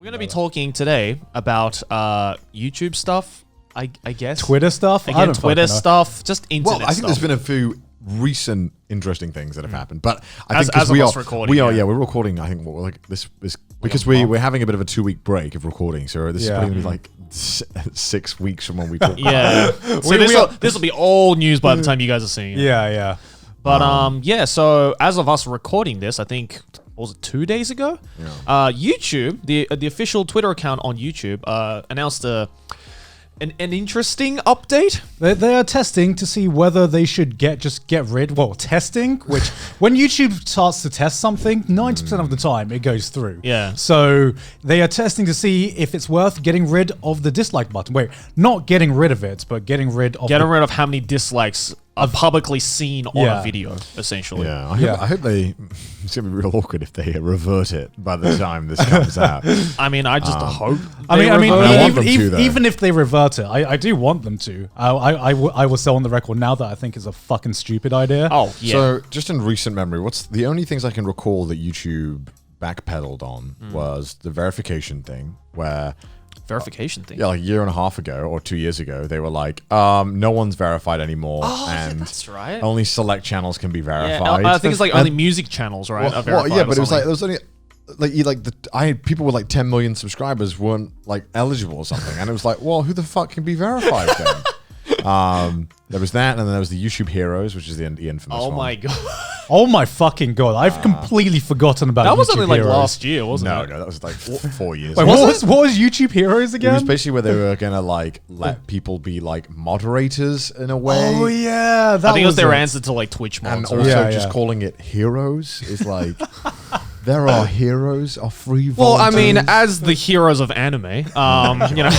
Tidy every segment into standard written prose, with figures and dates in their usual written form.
We're going to be talking today about YouTube stuff, I guess. Twitter stuff? Again, Twitter stuff, just internet Well, I think stuff. there's been a few recent interesting things that have happened, but I think as we of are us recording, we're recording. I think this is because we're having a bit of a 2-week break of recording, so this is going to be like 6 weeks from when we talk. Yeah. So this will be all news by the time you guys are seeing it. Yeah. But yeah. So as of us recording this, I think what was it 2 days ago? Yeah. YouTube, the official Twitter account on YouTube, announced an interesting update. They are testing to see whether they should testing, which when YouTube starts to test something, 90% of the time it goes through. Yeah. So they are testing to see if it's worth getting rid of the dislike button. Wait, not getting rid of it, but getting rid of How many dislikes are publicly seen on a video, essentially. Yeah, I hope they. It's gonna be real awkward if they revert it by the time this comes out. I mean, I just hope. Even if they revert it, I do want them to. I will say on the record now that I think it's a fucking stupid idea. Oh yeah. So just in recent memory, what's the only things I can recall that YouTube backpedaled on was the verification thing, where. Verification thing. Yeah, like a year and a half ago or 2 years ago, they were like, no one's verified anymore. And that's right. Only select channels can be verified. Yeah, I think it's like only music channels, right? Are verified yeah, but it was something. like, there was only, people with like 10 million subscribers weren't like eligible or something. And it was like, well, who the fuck can be verified then? There was that, and then there was the YouTube Heroes, which is the infamous one. Oh my god. Oh my fucking god! I've completely forgotten about That YouTube was only like Heroes. last year, wasn't it? No, that was like 4 years Wait, ago. what was YouTube Heroes again? It was basically where they were gonna like let people be like moderators in a way. Oh yeah, I think it was their answer to like Twitch And mods. also just calling it heroes is like, there are heroes, are free Well, I volunteers. mean, as the heroes of anime, you know.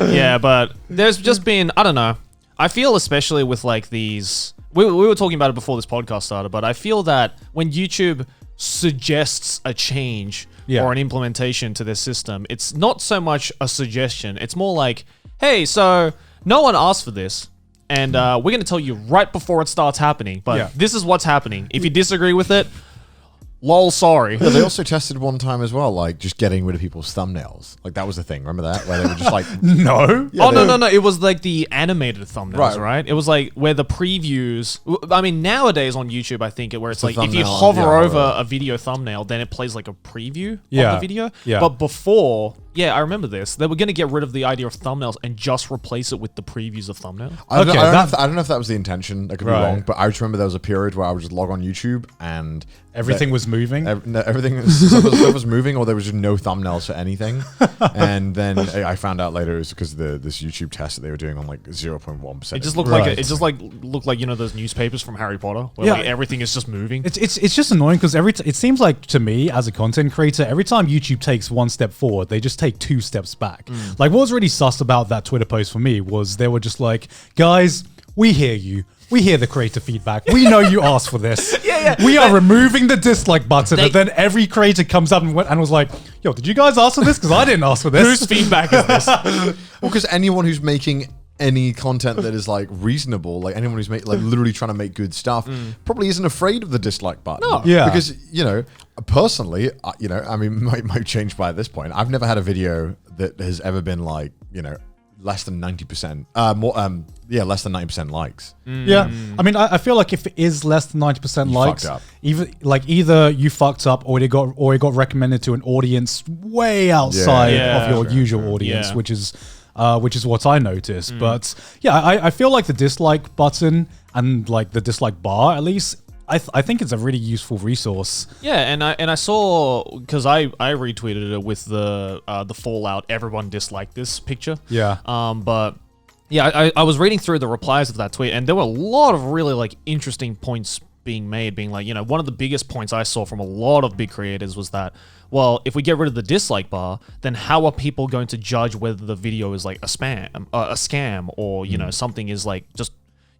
Yeah, but there's just been, I don't know. I feel especially with like these, we were talking about it before this podcast started, but I feel that when YouTube suggests a change or an implementation to their system, it's not so much a suggestion. It's more like, hey, so no one asked for this. And we're going to tell you right before it starts happening. But this is what's happening. If you disagree with it, lol, sorry. Yeah, they also tested one time as well, like just getting rid of people's thumbnails. Like that was the thing. Remember that? Where they were just like, no. Yeah, no. It was like the animated thumbnails, right? It was like where the previews. I mean, nowadays on YouTube, I think where it's like if you hover over a video thumbnail, then it plays like a preview of the video. Yeah. But before, I remember this. They were going to get rid of the idea of thumbnails and just replace it with the previews of thumbnails. I don't know if that was the intention. I could be wrong, but I just remember there was a period where I would just log on YouTube and everything was moving. Everything stuff was moving, or there was just no thumbnails for anything. And then I found out later it was because this YouTube test that they were doing on like 0.1%. It just looked like looked like those newspapers from Harry Potter where like everything is just moving. It's just annoying because it seems like to me as a content creator, every time YouTube takes one step forward, they just take 2 steps back. Like what was really sus about that Twitter post for me was they were just like, guys, we hear you. We hear the creator feedback. We know you asked for this. We are removing the dislike button. And then every creator comes up and was like, yo, did you guys ask for this? Because I didn't ask for this. Whose feedback is this? Well, because anyone who's making any content that is like reasonable, like anyone who's literally trying to make good stuff, probably isn't afraid of the dislike button. No. Yeah. Because, personally, I mean, might change by this point. I've never had a video that has ever been like, less than 90%, less than 90% likes. Yeah. I mean, I feel like if it is less than 90% likes, fucked up. Either you fucked up or it got recommended to an audience way outside of your usual audience, which is what I noticed. But I feel like the dislike button and like the dislike bar, at least, I think it's a really useful resource. Yeah, and I saw, because I retweeted it with the Fallout everyone disliked this picture. Yeah. But yeah, I was reading through the replies of that tweet, and there were a lot of really like interesting points being made, being like, one of the biggest points I saw from a lot of big creators was that, well, if we get rid of the dislike bar, then how are people going to judge whether the video is like a scam or, something is like just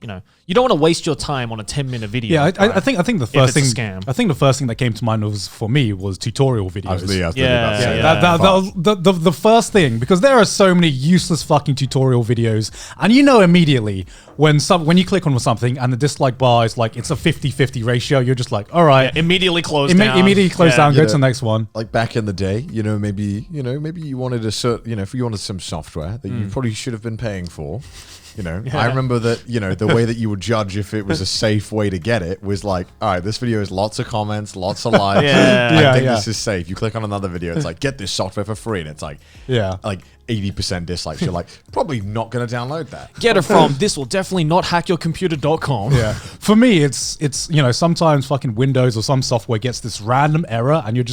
you don't want to waste your time on a 10-minute video. Yeah, I think the first it's a thing scam. I think the first thing that came to mind was for me was tutorial videos. I was thinking about Yeah, saying yeah. That was the first thing, because there are so many useless fucking tutorial videos, and immediately when you click on something and the dislike bar is like it's a 50-50 ratio, you're just like, all right, Immediately close down. immediately close down, You go know, to the next one. Like back in the day, maybe you wanted if you wanted some software that you probably should have been paying for. I remember that, the way that you would judge if it was a safe way to get it was like, all right, this video has lots of comments, lots of likes. I think this is safe. You click on another video, it's like, get this software for free. And it's like, like 80% dislikes. You're like, probably not going to download that. Get it from this will definitely not hackyourcomputer.com. Yeah. For me, it's sometimes fucking Windows or some software gets this random error, and you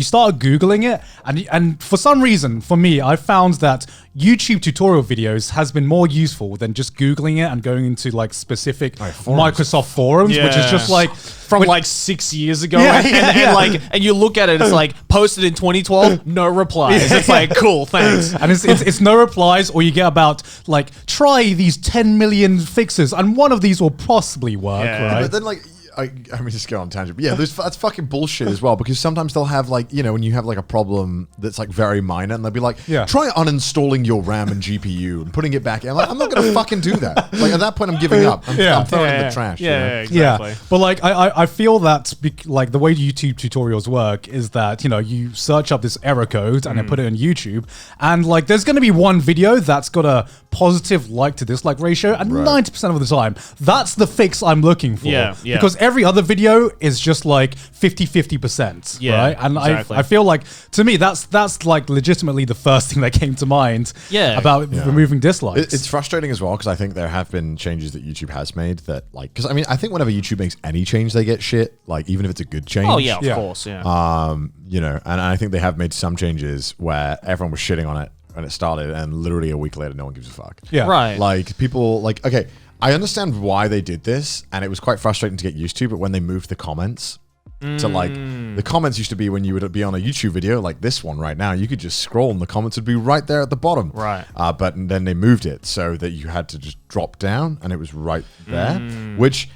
start Googling it, and for some reason, for me, I found that YouTube tutorial videos has been more useful than just Googling it and going into like specific Microsoft forums, which is just like from like 6 years ago. Yeah, And you look at it, it's like posted in 2012, no replies. It's like, cool, thanks. And it's no replies, or you get about like, try these 10 million fixes, and one of these will possibly work, right? But then like, I mean, just go on tangent. But yeah, that's fucking bullshit as well, because sometimes they'll have like, when you have like a problem that's like very minor, and they'll be like, try uниnstalling your RAM and GPU and putting it back in. I'm like, I'm not going to fucking do that. Like at that point, I'm giving up. I'm throwing it in the trash. Yeah, exactly. Yeah, but like I feel that like the way YouTube tutorials work is that you search up this error code and then put it on YouTube, and like there's going to be one video that's got a positive like to dislike ratio, and 90% of the time that's the fix I'm looking for. Yeah. Because every other video is just like 50%, right? And exactly. I feel like, to me, that's like legitimately the first thing that came to mind about removing dislikes. It's frustrating as well, because I think there have been changes that YouTube has made that like, because I mean, I think whenever YouTube makes any change, they get shit, like even if it's a good change. Oh yeah, of course, yeah. And I think they have made some changes where everyone was shitting on it when it started, and literally a week later, no one gives a fuck. Yeah. Right. Like people like, okay, I understand why they did this, and it was quite frustrating to get used to, but when they moved the comments to like, the comments used to be when you would be on a YouTube video like this one right now, you could just scroll and the comments would be right there at the bottom. Right. But then they moved it so that you had to just drop down and it was right there, which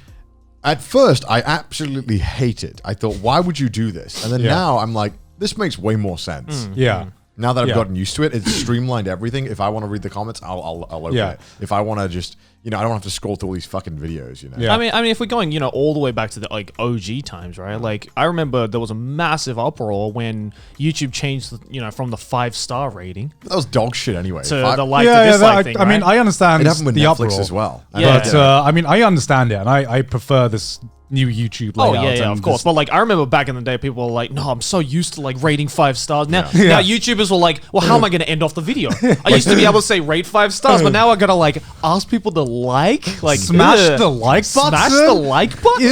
at first I absolutely hated. I thought, why would you do this? And then now I'm like, this makes way more sense. Yeah. Now that I've gotten used to it, it's streamlined everything. If I want to read the comments, I'll open it. If I want to just, I don't have to scroll through all these fucking videos, Yeah. I mean, if we're going, all the way back to the like OG times, right? Like, I remember there was a massive uproar when YouTube changed, from the 5-star rating That was dog shit anyway. to the like to dislike thing. I mean, right? I understand It happened with the Netflix uproar as well. but I mean, I understand it, and I prefer this new YouTube layout. Oh yeah, of course. But like, I remember back in the day, people were like, "No, I'm so used to like rating 5 stars." Now YouTubers were like, "Well, how am I going to end off the video?" I used to be able to say rate 5 stars, but now I gotta like ask people to like smash the like button. Smash the like button.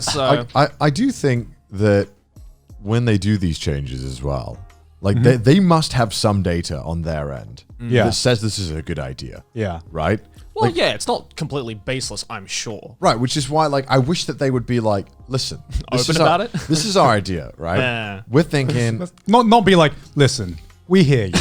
So I do think that when they do these changes as well, like they must have some data on their end that says this is a good idea. Yeah. Right? well, yeah, it's not completely baseless, I'm sure. Right, which is why, like, I wish that they would be like, listen, Open about it? This is our idea, right? Yeah. We're thinking, Not be like, listen, we hear you.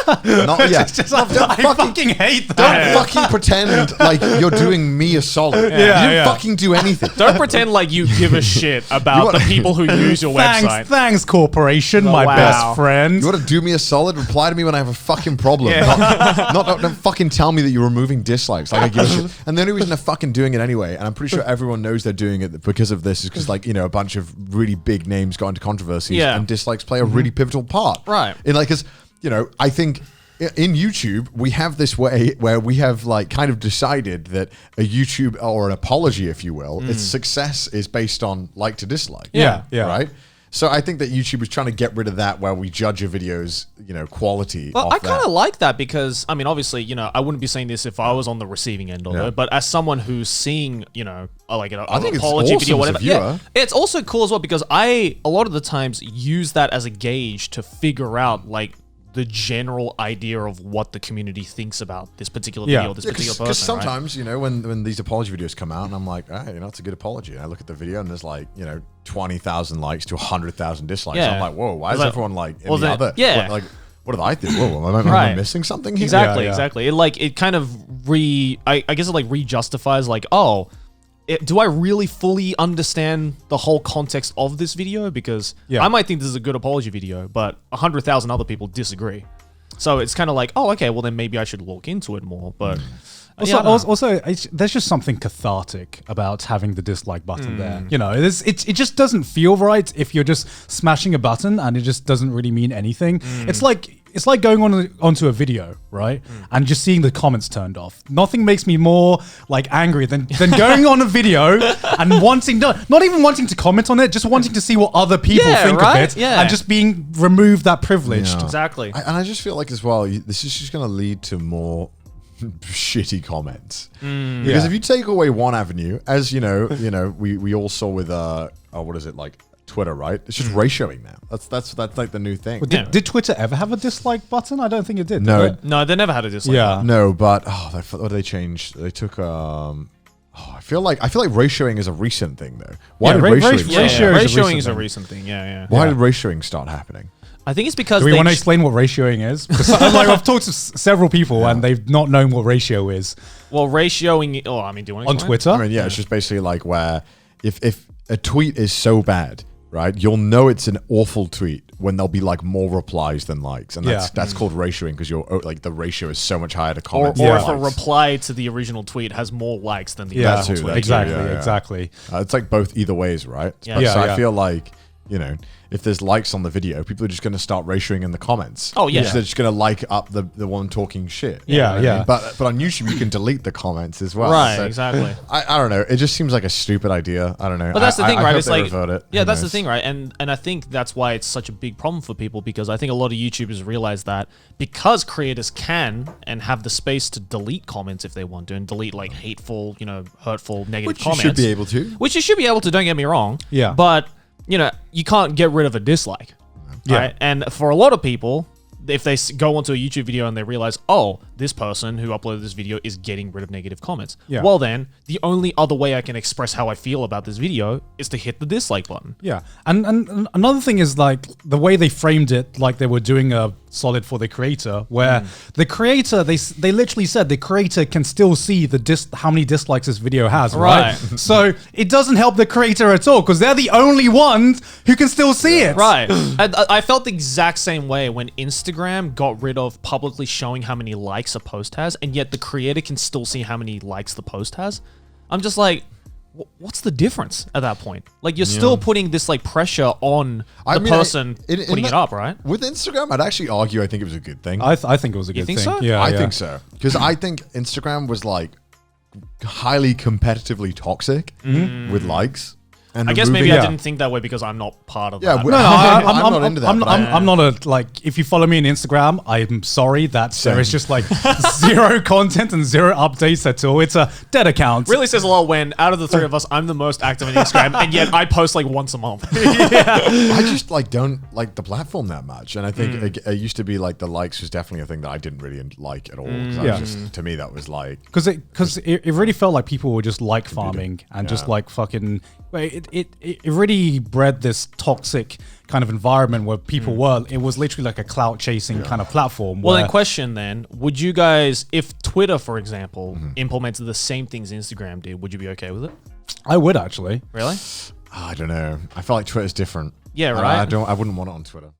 not, yeah, I fucking hate that. don't fucking pretend like you're doing me a solid. Yeah, you didn't yeah. fucking do anything. Don't pretend like you give a shit about the people who use your website. Thanks, corporation, my wow. best friend. You want to do me a solid? Reply to me when I have a fucking problem. Don't fucking tell me that you're removing dislikes. Like I give a shit. And the only reason they're fucking doing it anyway, and I'm pretty sure everyone knows they're doing it because of this, is because, like, you know, a bunch of really big names got into controversies, and dislikes play a really pivotal part. Right. In like, because, you know, I think in YouTube, we have this way where we have, like, kind of decided that a YouTube, or an apology, if you will, its success is based on like to dislike. Yeah. Right? So I think that YouTube is trying to get rid of that, where we judge a video's, you know, quality. Well, off I kind that. of like that because, I mean, obviously, you know, I wouldn't be saying this if I was on the receiving end of it, but as someone who's seeing, you know, like an I think it's apology awesome video, as a whatever. viewer. Yeah, it's also cool as well because I, a lot of the times, use that as a gauge to figure out, like, the general idea of what the community thinks about this particular video, or this particular person. Because sometimes, you know, when these apology videos come out, and I'm like, hey, you know, it's a good apology. And I look at the video, and there's, like, you know, 20,000 likes to 100,000 dislikes. Yeah. I'm like, whoa, why is Well, everyone like in well, the other? yeah. what did I think? Whoa, am I missing something here? Exactly, Yeah. exactly. It kind of I guess it like re-justifies like, do I really fully understand the whole context of this video? Because I might think this is a good apology video, but 100,000 other people disagree. So it's kind of like, oh, okay, well then maybe I should look into it more. But Also, there's just something cathartic about having the dislike button there. You know, it just doesn't feel right if you're just smashing a button and it just doesn't really mean anything. It's like going onto a video, right? And just seeing the comments turned off. Nothing makes me more like angry than going on a video and not even wanting to comment on it, just wanting to see what other people think of it, and just being removed that privilege. Yeah. Exactly. And I just feel like as well, this is just going to lead to more shitty comments. Because if you take away one avenue, as you know, we all saw with what is it, like Twitter, right? It's just ratioing now. That's like the new thing. Well, did Twitter ever have a dislike button? I don't think it did. No, did it? No, they never had a dislike. Yeah. No, but what did they change? They took I feel like ratioing is a recent thing though. Why did ratioing? Ratioing is a recent thing. Why did ratioing start happening? I think it's because Do we want to explain what ratioing is? Because I've talked to several people and they've not known what ratio is. Well, ratioing. Oh, I mean, do you want to On explain? Twitter? I mean, it's just basically like where if a tweet is so bad, right, you'll know it's an awful tweet when there'll be like more replies than likes, and that's called ratioing because you're like the ratio is so much higher to comments. Or if a reply to the original tweet has more likes than the original tweet. Exactly. It's like both either ways, right? Yeah. So I feel like if there's likes on the video, people are just going to start ratioing in the comments. Oh, yeah. They're just going to like up the one talking shit. Yeah, what I mean? But on YouTube, you can delete the comments as well. Right, So exactly. I don't know. It just seems like a stupid idea. I don't know. But that's the thing, I right? hope It's they like, revert it. yeah, Who that's the knows? thing, right? And I think that's why it's such a big problem for people, because I think a lot of YouTubers realize that because creators can and have the space to delete comments if they want to, and delete like hateful, hurtful, negative Which comments. you should be able to. Which you should be able to, don't get me wrong. Yeah. But, you can't get rid of a dislike. Yeah. Right? And for a lot of people, if they go onto a YouTube video and they realize, oh, this person who uploaded this video is getting rid of negative comments. Yeah. Well, then, the only other way I can express how I feel about this video is to hit the dislike button. Yeah. And another thing is like the way they framed it, like they were doing a solid for the creator, where the creator, they literally said the creator can still see how many dislikes this video has, right? So it doesn't help the creator at all because they're the only ones who can still see it. Right. I felt the exact same way when Instagram got rid of publicly showing how many likes a post has, and yet the creator can still see how many likes the post has. I'm just like, what's the difference at that point? Like, you're still putting this like pressure on the person putting it up, right? With Instagram, I'd actually argue I think it was a good thing. I think it was a good think thing. so? Yeah, I think so. Because I think Instagram was like highly competitively toxic with likes. And I guess maybe Yeah. I didn't think that way because I'm not part of Yeah, that. we- No, I'm not into that. I'm not a like. If you follow me on Instagram, I'm sorry that there is just like zero content and zero updates at all. It's a dead account. Really says a lot when out of the three of us, I'm the most active on Instagram, and yet I post like once a month. I just like don't like the platform that much, and I think it used to be like the likes was definitely a thing that I didn't really like at all. 'Cause I was just, to me, that was like Because it really felt like people were just like farming and just like fucking. It really bred this toxic kind of environment where people were. It was literally like a clout chasing kind of platform. Well, where, then question then, would you guys, if Twitter, for example, implemented the same things Instagram did, would you be okay with it? I would actually. Really? I don't know. I feel like Twitter's different. Yeah, right. I wouldn't want it on Twitter.